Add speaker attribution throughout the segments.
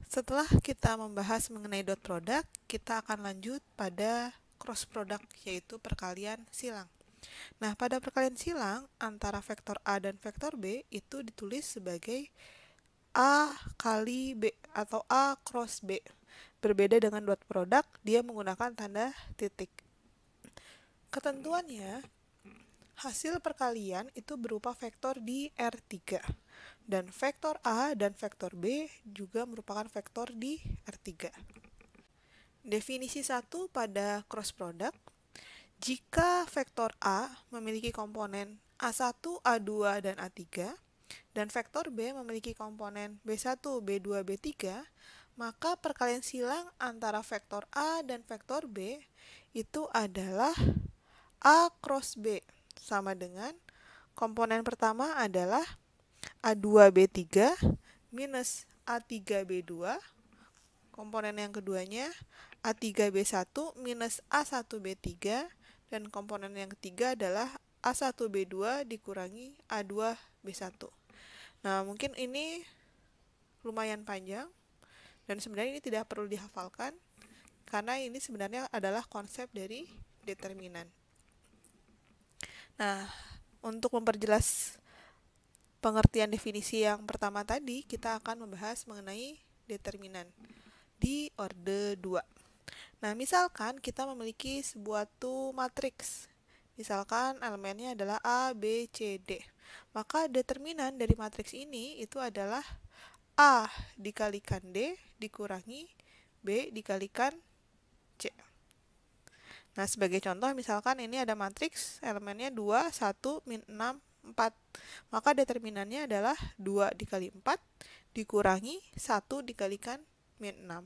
Speaker 1: Setelah kita membahas mengenai dot product, kita akan lanjut pada cross product, yaitu perkalian silang. Nah, pada perkalian silang antara vektor A dan vektor B itu ditulis sebagai A kali B atau A cross B. Berbeda dengan dot product, dia menggunakan tanda titik. Ketentuannya, hasil perkalian itu berupa vektor di R3. Dan vektor A dan vektor B juga merupakan vektor di R3. Definisi 1 pada cross product, jika vektor A memiliki komponen A1, A2, dan A3, dan vektor B memiliki komponen B1, B2, B3, maka perkalian silang antara vektor A dan vektor B itu adalah A cross B, sama dengan komponen pertama adalah A2B3 minus A3B2, komponen yang keduanya A3B1 minus A1B3, dan komponen yang ketiga adalah A1B2 dikurangi A2B1. Nah, mungkin ini lumayan panjang, dan sebenarnya ini tidak perlu dihafalkan, karena ini sebenarnya adalah konsep dari determinan. Nah, untuk memperjelas pengertian definisi yang pertama tadi, kita akan membahas mengenai determinan di orde 2. Nah, misalkan kita memiliki sebuah matriks. Misalkan elemennya adalah A, B, C, D. Maka determinan dari matriks ini itu adalah A dikalikan D dikurangi B dikalikan C. Nah, sebagai contoh misalkan ini ada matriks elemennya 2, 1, min 6, 4. Maka determinannya adalah 2 dikali 4 dikurangi 1 dikalikan min 6.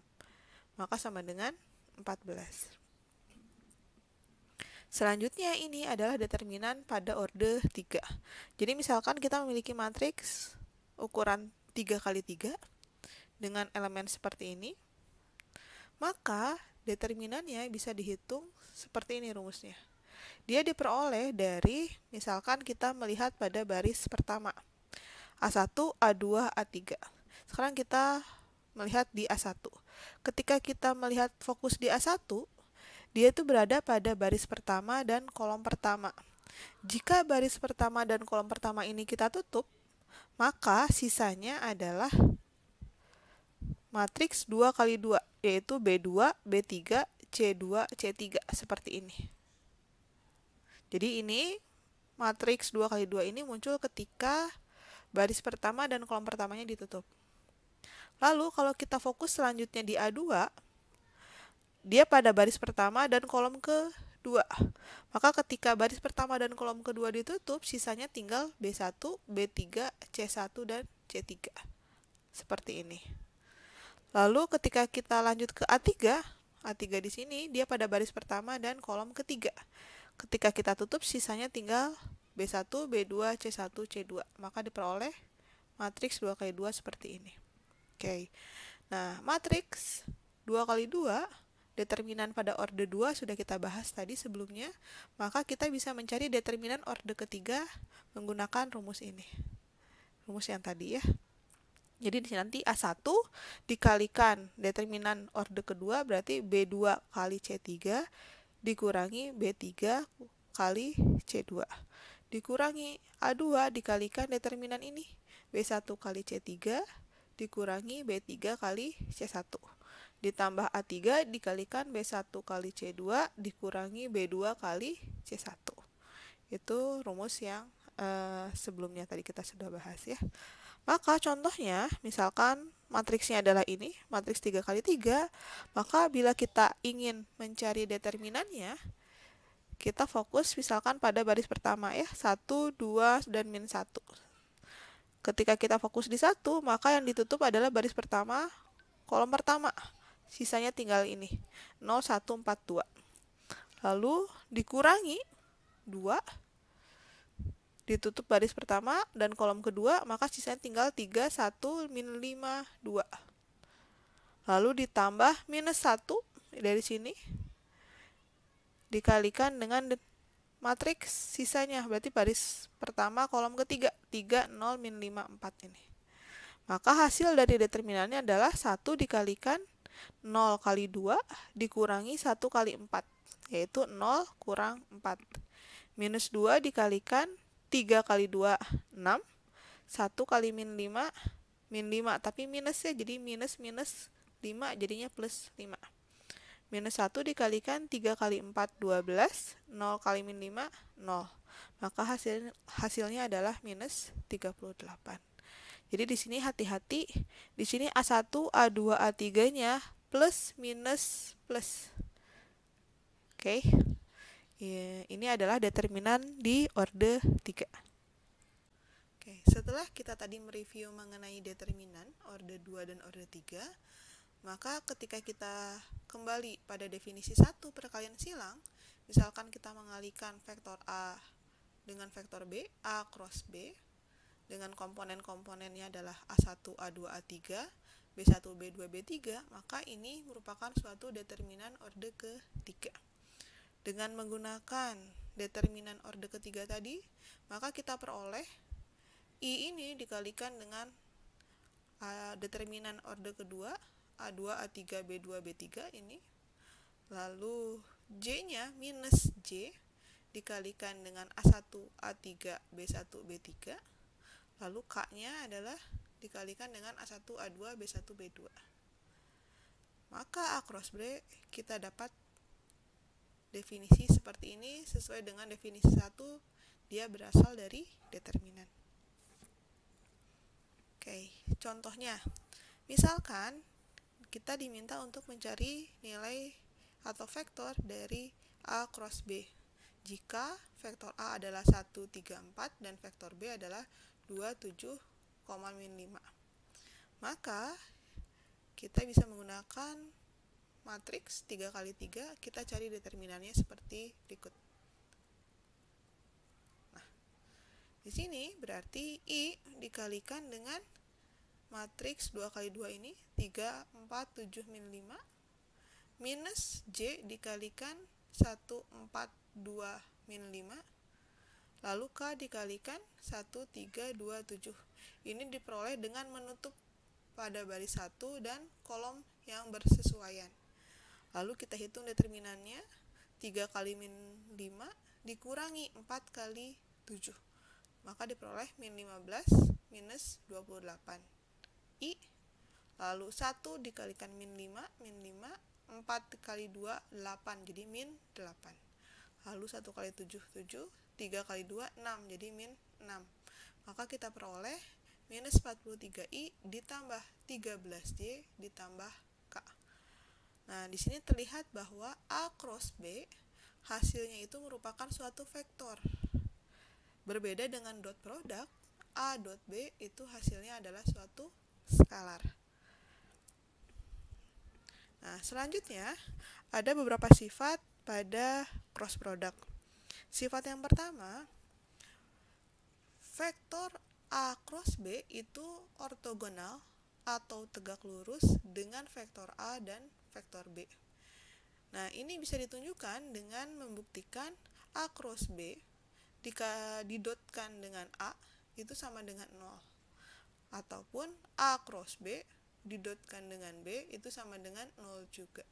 Speaker 1: Maka sama dengan 14. Selanjutnya ini adalah determinan pada orde 3. Jadi misalkan kita memiliki matriks ukuran 3 kali 3 dengan elemen seperti ini, maka determinannya bisa dihitung seperti ini rumusnya. Dia diperoleh dari, misalkan kita melihat pada baris pertama, A1, A2, A3. Sekarang kita melihat di A1. Ketika kita melihat fokus di A1, dia itu berada pada baris pertama dan kolom pertama. Jika baris pertama dan kolom pertama ini kita tutup, maka sisanya adalah matriks 2 kali 2, yaitu B2, B3, C2, C3, seperti ini. Jadi ini matriks 2 kali 2 ini muncul ketika baris pertama dan kolom pertamanya ditutup. Lalu kalau kita fokus selanjutnya di A2, dia pada baris pertama dan kolom kedua. Maka ketika baris pertama dan kolom kedua ditutup, sisanya tinggal B1, B3, C1, dan C3. Seperti ini. Lalu ketika kita lanjut ke A3, A3 di sini dia pada baris pertama dan kolom ketiga. Ketika kita tutup, sisanya tinggal B1, B2, C1, C2. Maka diperoleh matriks 2 kali 2 seperti ini. Oke. Nah, matriks 2 kali 2, determinan pada orde 2 sudah kita bahas tadi sebelumnya. Maka kita bisa mencari determinan orde ketiga menggunakan rumus ini. Rumus yang tadi ya. Jadi nanti A1 dikalikan determinan orde kedua berarti B2 kali C3 dikurangi B3 kali C2. Dikurangi A2 dikalikan determinan ini B1 kali C3 dikurangi B3 kali C1. Ditambah A3 dikalikan B1 kali C2 dikurangi B2 kali C1. Itu rumus yang sebelumnya tadi kita sudah bahas ya. Maka contohnya, misalkan matriksnya adalah ini, matriks 3 kali 3, maka bila kita ingin mencari determinannya, kita fokus misalkan pada baris pertama ya, 1, 2, dan min 1. Ketika kita fokus di 1, maka yang ditutup adalah baris pertama, kolom pertama. Sisanya tinggal ini, 0, 1, 4, 2. Lalu dikurangi 2, ditutup baris pertama dan kolom kedua, maka sisanya tinggal 3, 1, min 5, 2. Lalu ditambah minus 1 dari sini, dikalikan dengan matriks sisanya, berarti baris pertama kolom ketiga, 3, 0, min 5, 4 ini. Maka hasil dari determinannya adalah 1 dikalikan 0 kali 2 dikurangi 1 kali 4, yaitu 0 kurang 4. Minus 2 dikalikan 3 kali 2, 6. 1 kali min 5, min 5. Tapi minus ya, jadi minus 5 jadinya plus 5. Minus 1 dikalikan 3 kali 4, 12. 0 kali min 5, 0. Maka hasilnya adalah minus 38. Jadi di sini hati-hati, di sini A1, A2, A3-nya plus minus plus. Oke. Ini adalah determinan di orde 3. Oke, setelah kita tadi mereview mengenai determinan orde 2 dan orde 3, maka ketika kita kembali pada definisi 1 perkalian silang, misalkan kita mengalihkan vektor A dengan vektor B, A cross B, dengan komponen-komponennya adalah A1, A2, A3, B1, B2, B3, maka ini merupakan suatu determinan orde ketiga. Dengan menggunakan determinan orde ketiga tadi, maka kita peroleh I ini dikalikan dengan determinan orde kedua, A2, A3, B2, B3 ini. Lalu J-nya minus J dikalikan dengan A1, A3, B1, B3. Lalu K-nya adalah dikalikan dengan A1, A2, B1, B2. Maka A cross B kita dapat definisi seperti ini. Sesuai dengan definisi 1, dia berasal dari determinan. Oke, contohnya, misalkan kita diminta untuk mencari nilai atau vektor dari A cross B. Jika vektor A adalah 1, 3, 4 dan vektor B adalah 2, 7, min 5. Maka kita bisa menggunakan matriks 3 kali 3, kita cari determinannya seperti berikut. Nah, di sini berarti I dikalikan dengan matriks 2 kali 2 ini, 3, 4, 7, min 5, minus J dikalikan 1, 4, 2, min 5, lalu K dikalikan 1, 3, 2, 7. Ini diperoleh dengan menutup pada baris 1 dan kolom yang bersesuaian. Lalu kita hitung determinannya, 3 kali min 5 dikurangi 4 kali 7. Maka diperoleh min 15 minus 28. I, lalu 1 dikalikan min 5, 4 kali 2, 8, jadi min 8. Lalu 1 kali 7, 7, 3 kali 2, 6, jadi min 6. Maka kita peroleh minus 43I ditambah 13J ditambah K. Nah, di sini terlihat bahwa A cross B hasilnya itu merupakan suatu vektor. Berbeda dengan dot product, A dot B itu hasilnya adalah suatu skalar. Nah, selanjutnya ada beberapa sifat pada cross product. Sifat yang pertama, vektor A cross B itu ortogonal atau tegak lurus dengan vektor A dan vektor B. Nah, ini bisa ditunjukkan dengan membuktikan A cross B didotkan dengan A itu sama dengan 0. Ataupun A cross B didotkan dengan B itu sama dengan 0 juga.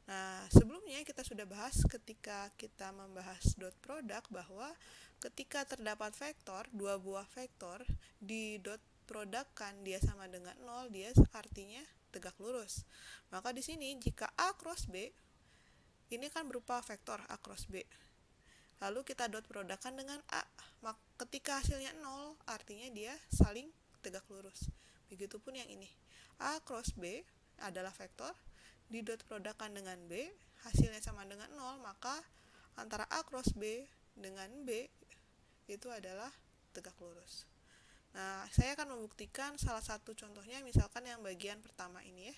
Speaker 1: Nah, sebelumnya kita sudah bahas ketika kita membahas dot product bahwa ketika terdapat vektor, dua buah vektor di dot produkkan dia sama dengan 0, dia artinya tegak lurus. Maka di sini jika A cross B ini kan berupa vektor A cross B. Lalu kita dot produkkan dengan A. Maka ketika hasilnya 0, artinya dia saling tegak lurus. Begitupun yang ini. A cross B adalah vektor di dot produkkan dengan B, hasilnya sama dengan 0, maka antara A cross B dengan B itu adalah tegak lurus. Nah, saya akan membuktikan salah satu contohnya, misalkan yang bagian pertama ini ya.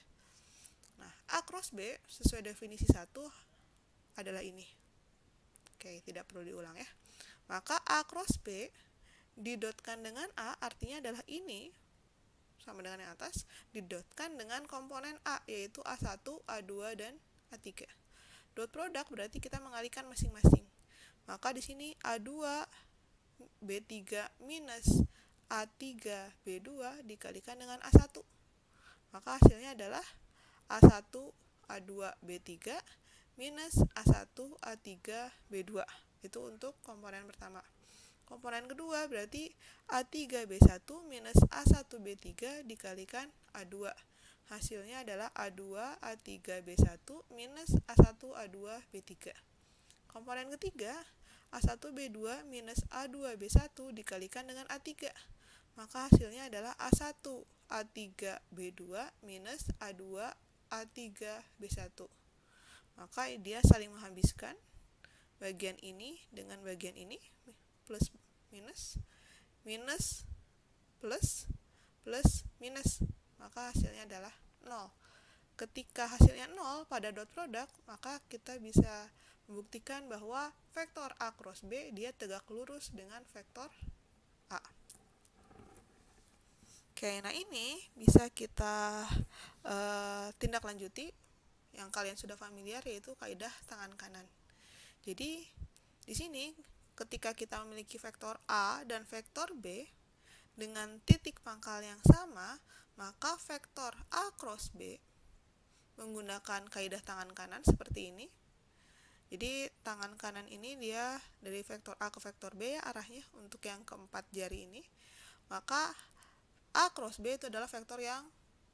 Speaker 1: Nah, A cross B sesuai definisi 1 adalah ini. Oke, tidak perlu diulang ya. Maka A cross B didotkan dengan A artinya adalah ini, sama dengan yang atas, didotkan dengan komponen A, yaitu A1, A2, dan A3. Dot product berarti kita mengalihkan masing-masing. Maka di sini A2, B3 minus A3B2 dikalikan dengan A1. Maka hasilnya adalah A1 A2 B3 minus A1 A3 B2. Itu untuk komponen pertama. Komponen kedua berarti A3B1 minus A1B3 dikalikan A2. Hasilnya adalah A2 A3B1 minus A1 A2B3. Komponen ketiga, A1B2 minus A2B1 dikalikan dengan A3. Maka hasilnya adalah A1 A3B2 minus A2 A3B1. Maka dia saling menghabiskan bagian ini dengan bagian ini, plus minus, minus plus, plus minus. Maka hasilnya adalah 0. Ketika hasilnya 0 pada dot produk, maka kita bisa membuktikan bahwa vektor A cross B dia tegak lurus dengan vektor A. Oke, nah ini bisa kita tindak lanjuti yang kalian sudah familiar, yaitu kaidah tangan kanan. Jadi di sini ketika kita memiliki vektor A dan vektor B dengan titik pangkal yang sama, maka vektor A cross B menggunakan kaidah tangan kanan seperti ini. Jadi tangan kanan ini dia dari vektor A ke vektor B ya arahnya untuk yang keempat jari ini. Maka A cross B itu adalah vektor yang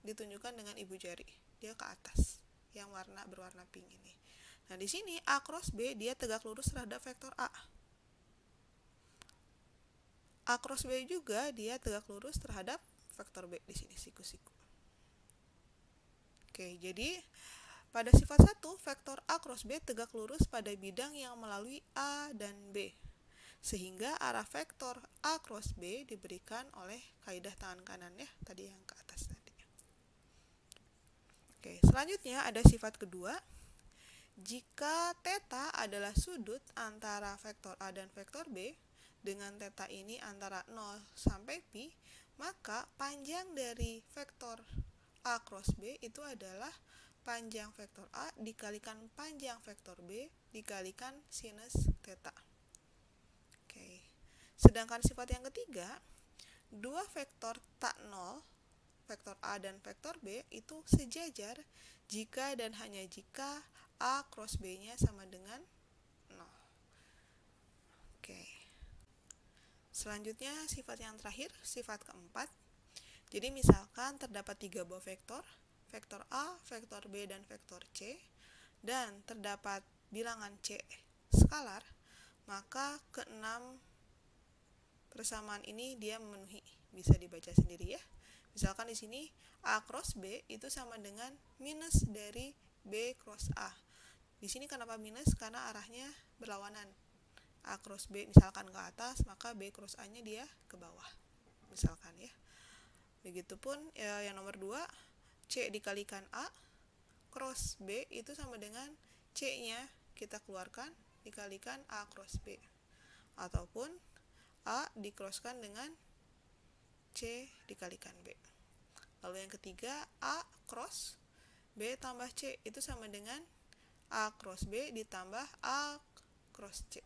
Speaker 1: ditunjukkan dengan ibu jari. Dia ke atas, yang berwarna pink ini. Nah, di sini A cross B dia tegak lurus terhadap vektor A. A cross B juga dia tegak lurus terhadap vektor B di sini, siku-siku. Oke, jadi pada sifat 1, vektor A cross B tegak lurus pada bidang yang melalui A dan B. Sehingga arah vektor A cross B diberikan oleh kaidah tangan kanan ya, tadi yang ke atas tadi. Oke, selanjutnya ada sifat kedua. Jika θ adalah sudut antara vektor A dan vektor B, dengan θ ini antara 0 sampai pi, maka panjang dari vektor A cross B itu adalah panjang vektor A dikalikan panjang vektor B dikalikan sinus θ. Oke. Sedangkan sifat yang ketiga, dua vektor tak 0, vektor A dan vektor B itu sejajar jika dan hanya jika A cross B-nya sama dengan 0. Oke. Selanjutnya sifat yang terakhir, sifat keempat. Jadi misalkan terdapat 3 buah vektor, vektor A, vektor B, dan vektor C, dan terdapat bilangan C skalar, maka keenam persamaan ini dia memenuhi. Bisa dibaca sendiri ya. Misalkan di sini A cross B itu sama dengan minus dari B cross A. Di sini kenapa minus? Karena arahnya berlawanan. A cross B misalkan ke atas, maka B cross A-nya dia ke bawah. Misalkan ya. Begitupun yang nomor 2, C dikalikan A cross B itu sama dengan C-nya kita keluarkan dikalikan A cross B. Ataupun A dikroskan dengan C dikalikan B. Lalu yang ketiga, A cross B tambah C itu sama dengan A cross B ditambah A cross C.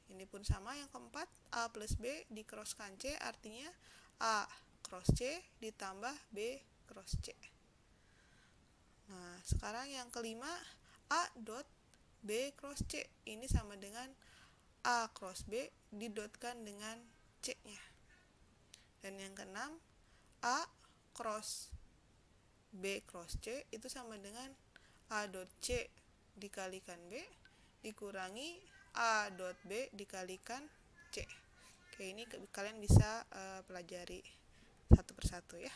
Speaker 1: Ini pun sama. Yang keempat, A plus B dikroskan C, artinya A cross C ditambah B cross C. Nah, sekarang yang kelima, A dot B cross C. Ini sama dengan A cross B didotkan dengan C-nya. Dan yang keenam, A cross B cross C itu sama dengan A dot C dikalikan B dikurangi A dot B dikalikan C. Oke, ini kalian bisa pelajari satu persatu ya.